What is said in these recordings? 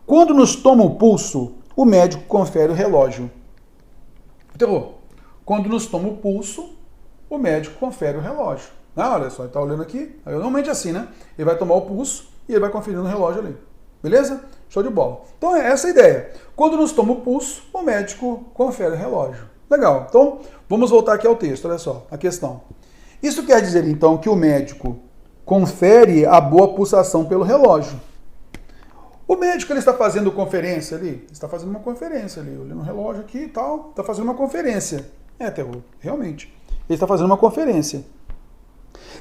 Quando nos toma o pulso, o médico confere o relógio. Entendeu? Quando nos toma o pulso, o médico confere o relógio. Ah, olha só, ele está olhando aqui. Normalmente é assim, né? Ele vai tomar o pulso e ele vai conferir no relógio ali. Beleza? Show de bola. Então é essa a ideia. Quando nos toma o pulso, o médico confere o relógio. Legal. Então, vamos voltar aqui ao texto. Olha só, a questão. Isso quer dizer, então, que o médico confere a boa pulsação pelo relógio. O médico ele está fazendo conferência ali? Ele está fazendo uma conferência ali, olhando o relógio aqui e tal, está fazendo uma conferência. Terror, realmente. Ele está fazendo uma conferência.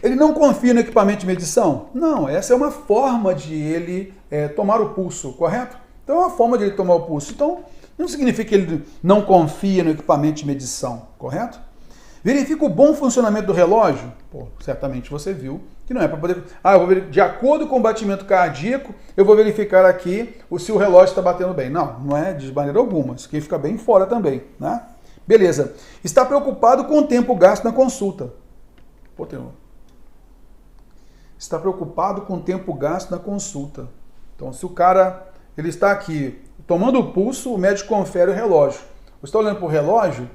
Ele não confia no equipamento de medição? Não, essa é uma forma de ele tomar o pulso, correto? Então é uma forma de ele tomar o pulso. Então, não significa que ele não confia no equipamento de medição, correto? Verifica o bom funcionamento do relógio? Pô, certamente você viu que não é para poder... eu vou ver, de acordo com o batimento cardíaco, eu vou verificar aqui se o relógio está batendo bem. Não, não é de maneira alguma. Isso aqui fica bem fora também, né? Beleza. Está preocupado com o tempo gasto na consulta. Pô, está preocupado com o tempo gasto na consulta. Então, se o cara ele está aqui tomando o pulso, o médico confere o relógio. Você está olhando para o relógio?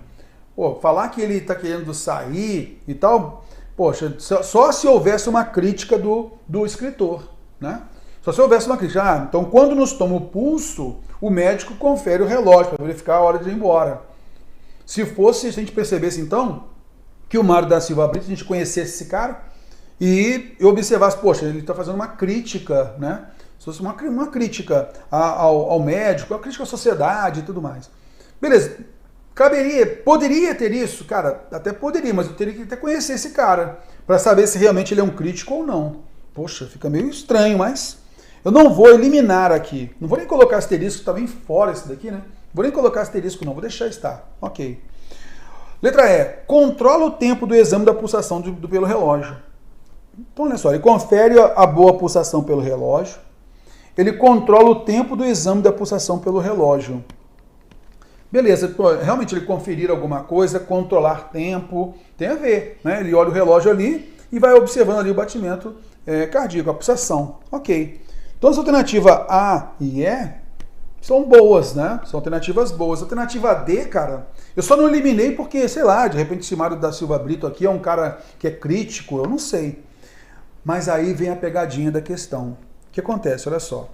Pô, falar que ele está querendo sair e tal, poxa, só se houvesse uma crítica do escritor, né? Só se houvesse uma crítica. Então quando nos toma o pulso, o médico confere o relógio para verificar a hora de ir embora. Se a gente percebesse então que o Mário da Silva Brito, a gente conhecesse esse cara e observasse, poxa, ele está fazendo uma crítica, né? Se fosse uma crítica ao médico, uma crítica à sociedade e tudo mais. Beleza. Poderia ter isso? Cara, até poderia, mas eu teria que até conhecer esse cara para saber se realmente ele é um crítico ou não. Poxa, fica meio estranho, mas eu não vou eliminar aqui. Não vou nem colocar asterisco, tá bem fora esse daqui, né? Vou nem colocar asterisco não, vou deixar estar. Ok. Letra E. Controla o tempo do exame da pulsação pelo relógio. Então, olha só, ele confere a boa pulsação pelo relógio. Ele controla o tempo do exame da pulsação pelo relógio. Beleza, realmente ele conferir alguma coisa, controlar tempo, tem a ver, né? Ele olha o relógio ali e vai observando ali o batimento cardíaco, a pulsação. Ok. Então as alternativas A e E são boas, né? São alternativas boas. A alternativa D, cara, eu só não eliminei porque, sei lá, de repente esse Mário da Silva Brito aqui é um cara que é crítico, eu não sei. Mas aí vem a pegadinha da questão. O que acontece? Olha só.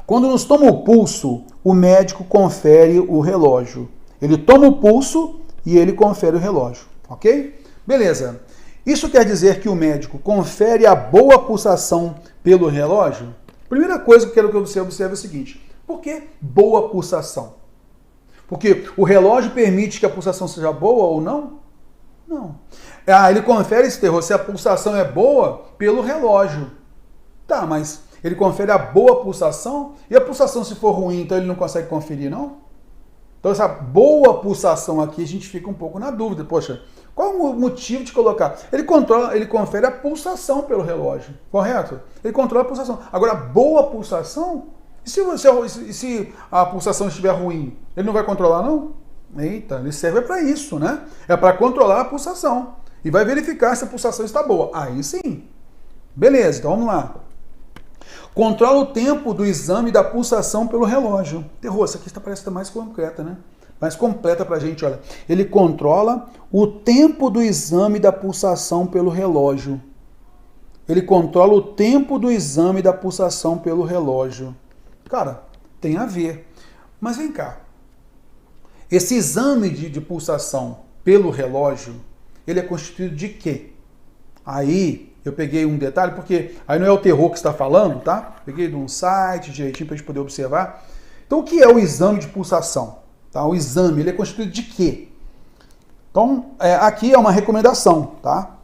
Quando nos toma o pulso, o médico confere o relógio. Ele toma o pulso e ele confere o relógio, ok? Beleza. Isso quer dizer que o médico confere a boa pulsação pelo relógio? Primeira coisa que eu quero que você observe é o seguinte. Por que boa pulsação? Porque o relógio permite que a pulsação seja boa ou não? Não. Ele confere esse terror se a pulsação é boa pelo relógio. Tá, mas ele confere a boa pulsação e a pulsação se for ruim, então ele não consegue conferir, não? Então essa boa pulsação aqui a gente fica um pouco na dúvida. Poxa, qual o motivo de colocar? Ele confere a pulsação pelo relógio, correto? Ele controla a pulsação. Agora, boa pulsação? E se a pulsação estiver ruim? Ele não vai controlar, não? Eita, ele serve para isso, né? É para controlar a pulsação. E vai verificar se a pulsação está boa. Aí sim. Beleza, então vamos lá. Controla o tempo do exame da pulsação pelo relógio. Terror, essa aqui parece estar mais concreta, né? Mais completa pra gente, olha. Ele controla o tempo do exame da pulsação pelo relógio. Ele controla o tempo do exame da pulsação pelo relógio. Cara, tem a ver. Mas vem cá. Esse exame de pulsação pelo relógio, ele é constituído de quê? Aí eu peguei um detalhe, porque aí não é o terror que está falando, tá? Peguei de um site direitinho para a gente poder observar. Então, o que é o exame de pulsação? Tá? O exame, ele é constituído de quê? Então, aqui é uma recomendação, tá?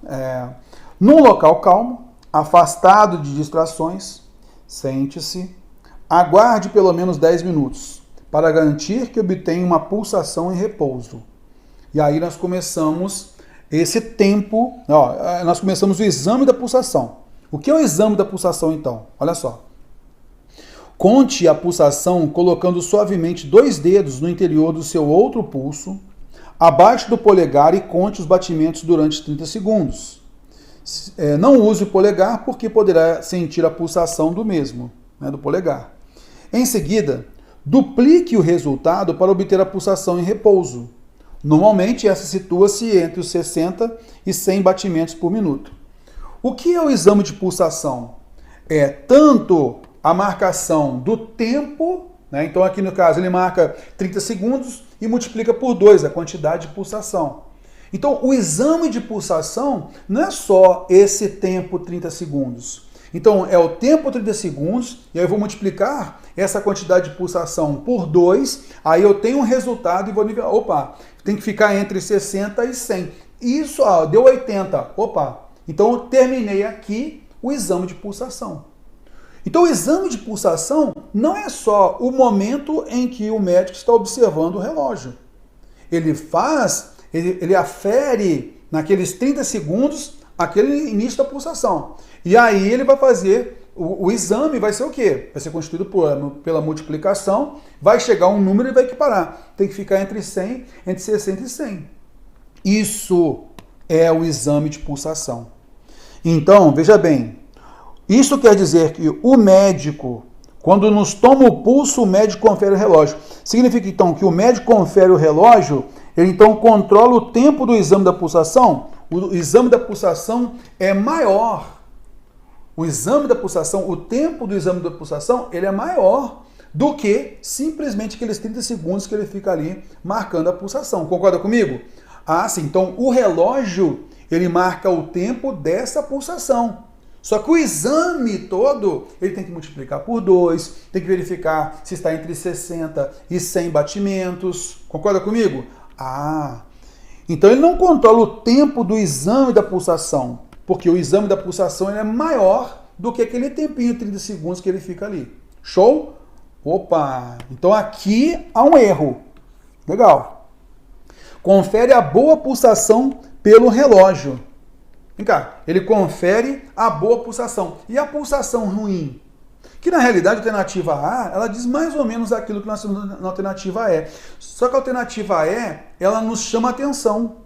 Num local calmo, afastado de distrações, sente-se, aguarde pelo menos 10 minutos, para garantir que obtenha uma pulsação em repouso. E aí nós começamos esse tempo, nós começamos o exame da pulsação. O que é o exame da pulsação, então? Olha só. Conte a pulsação colocando suavemente 2 dedos no interior do seu outro pulso, abaixo do polegar, e conte os batimentos durante 30 segundos. Não use o polegar porque poderá sentir a pulsação do mesmo, né, do polegar. Em seguida, duplique o resultado para obter a pulsação em repouso. Normalmente, essa situa-se entre os 60 e 100 batimentos por minuto. O que é o exame de pulsação? É tanto a marcação do tempo, né? Então aqui no caso ele marca 30 segundos e multiplica por 2 a quantidade de pulsação. Então o exame de pulsação não é só esse tempo 30 segundos. Então é o tempo 30 segundos e aí eu vou multiplicar essa quantidade de pulsação por 2, aí eu tenho um resultado e vou nivelar. Opa, tem que ficar entre 60 e 100. Isso, deu 80. Opa, então eu terminei aqui o exame de pulsação. Então o exame de pulsação não é só o momento em que o médico está observando o relógio. Ele afere naqueles 30 segundos aquele início da pulsação. E aí ele vai fazer, o exame vai ser o quê? Vai ser constituído pela multiplicação, vai chegar um número e vai equiparar. Tem que ficar entre 60 e 100. Isso é o exame de pulsação. Então, veja bem, isso quer dizer que o médico, quando nos toma o pulso, o médico confere o relógio. Significa então que o médico confere o relógio, ele então controla o tempo do exame da pulsação. O exame da pulsação é maior. O exame da pulsação, o tempo do exame da pulsação, ele é maior do que simplesmente aqueles 30 segundos que ele fica ali marcando a pulsação. Concorda comigo? Ah, sim. Então o relógio, ele marca o tempo dessa pulsação. Só que o exame todo, ele tem que multiplicar por 2, tem que verificar se está entre 60 e 100 batimentos. Concorda comigo? Ah, então ele não controla o tempo do exame da pulsação, porque o exame da pulsação ele é maior do que aquele tempinho, 30 segundos que ele fica ali. Show? Opa! Então aqui há um erro. Legal. Confere a boa pulsação pelo relógio. Vem cá, ele confere a boa pulsação. E a pulsação ruim? Que na realidade a alternativa A, ela diz mais ou menos aquilo que nós temos na alternativa E. Só que a alternativa E, ela nos chama atenção.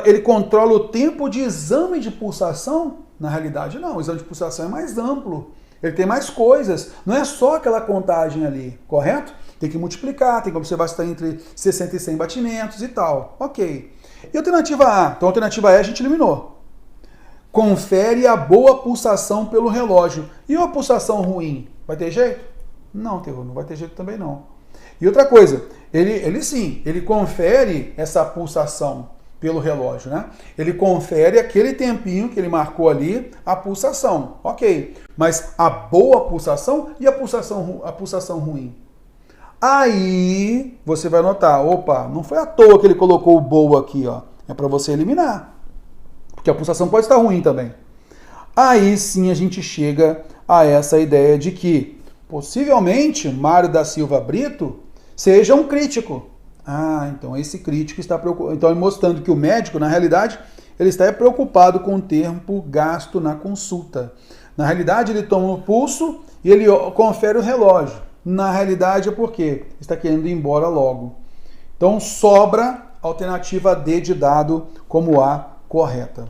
Ele controla o tempo de exame de pulsação? Na realidade não, o exame de pulsação é mais amplo. Ele tem mais coisas, não é só aquela contagem ali, correto? Tem que multiplicar, tem que observar se está entre 60 e 100 batimentos e tal. Ok. E a alternativa A? Então a alternativa E a gente eliminou. Confere a boa pulsação pelo relógio. E uma pulsação ruim? Vai ter jeito? Não, Terror, não vai ter jeito também não. E outra coisa, ele confere essa pulsação pelo relógio, né? Ele confere aquele tempinho que ele marcou ali, a pulsação. Ok, mas a boa pulsação e a pulsação ruim? Aí você vai notar, opa, não foi à toa que ele colocou o boa aqui, ó. É para você eliminar. Porque a pulsação pode estar ruim também. Aí sim a gente chega a essa ideia de que possivelmente Mário da Silva Brito seja um crítico. Ah, então esse crítico está preocupado. Então mostrando que o médico, na realidade, ele está preocupado com o tempo gasto na consulta. Na realidade, ele toma o pulso e ele confere o relógio. Na realidade é porque está querendo ir embora logo. Então sobra a alternativa D de dado como A correta.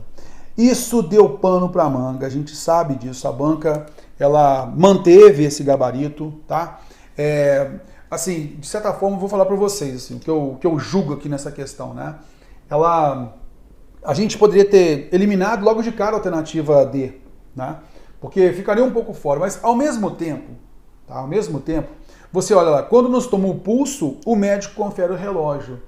Isso deu pano para manga, a gente sabe disso. A banca, ela manteve esse gabarito, tá? Assim, de certa forma, eu vou falar para vocês assim, o que eu julgo aqui nessa questão, né? A gente poderia ter eliminado logo de cara a alternativa D, né? Porque ficaria um pouco fora, mas ao mesmo tempo, tá? Ao mesmo tempo, você olha lá, quando nos toma o pulso, o médico confere o relógio.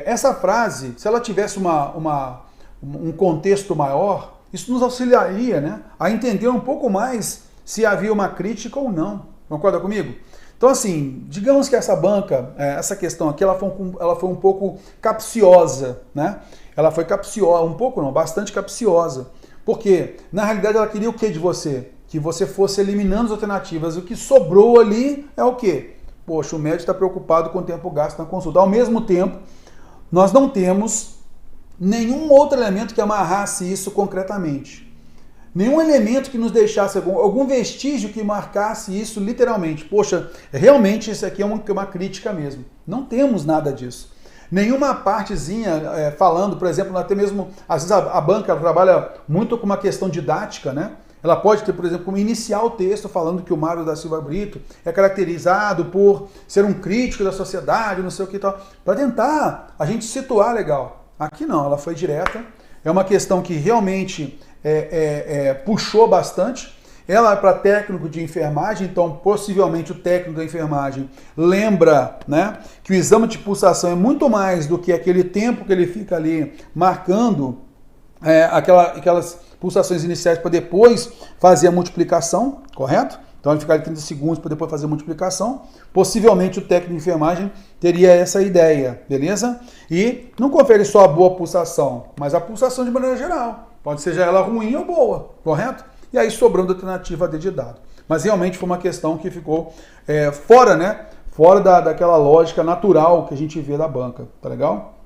Essa frase, se ela tivesse um contexto maior, isso nos auxiliaria, né, a entender um pouco mais se havia uma crítica ou não. Concorda comigo? Então, assim, digamos que essa banca, essa questão aqui, ela foi um pouco capciosa, né? Ela foi capciosa, um pouco não, bastante capciosa. Porque, na realidade, ela queria o que de você? Que você fosse eliminando as alternativas. O que sobrou ali é o quê? Poxa, o médico está preocupado com o tempo gasto na consulta. Ao mesmo tempo, nós não temos nenhum outro elemento que amarrasse isso concretamente. Nenhum elemento que nos deixasse algum vestígio que marcasse isso literalmente. Poxa, realmente isso aqui é uma crítica mesmo. Não temos nada disso. Nenhuma partezinha falando, por exemplo, até mesmo, às vezes a banca trabalha muito com uma questão didática, né? Ela pode ter, por exemplo, como iniciar o texto falando que o Mário da Silva Brito é caracterizado por ser um crítico da sociedade, não sei o que e tal, para tentar a gente situar legal. Aqui não, ela foi direta. É uma questão que realmente puxou bastante. Ela é para técnico de enfermagem, então possivelmente o técnico da enfermagem lembra, né, que o exame de pulsação é muito mais do que aquele tempo que ele fica ali marcando aquelas pulsações iniciais para depois fazer a multiplicação, correto? Então ele fica ali 30 segundos para depois fazer a multiplicação. Possivelmente o técnico de enfermagem teria essa ideia, beleza? E não confere só a boa pulsação, mas a pulsação de maneira geral. Pode ser ela ruim ou boa, correto? E aí sobrando a alternativa D de dado. Mas realmente foi uma questão que ficou fora, né? Fora daquela lógica natural que a gente vê da banca, tá legal?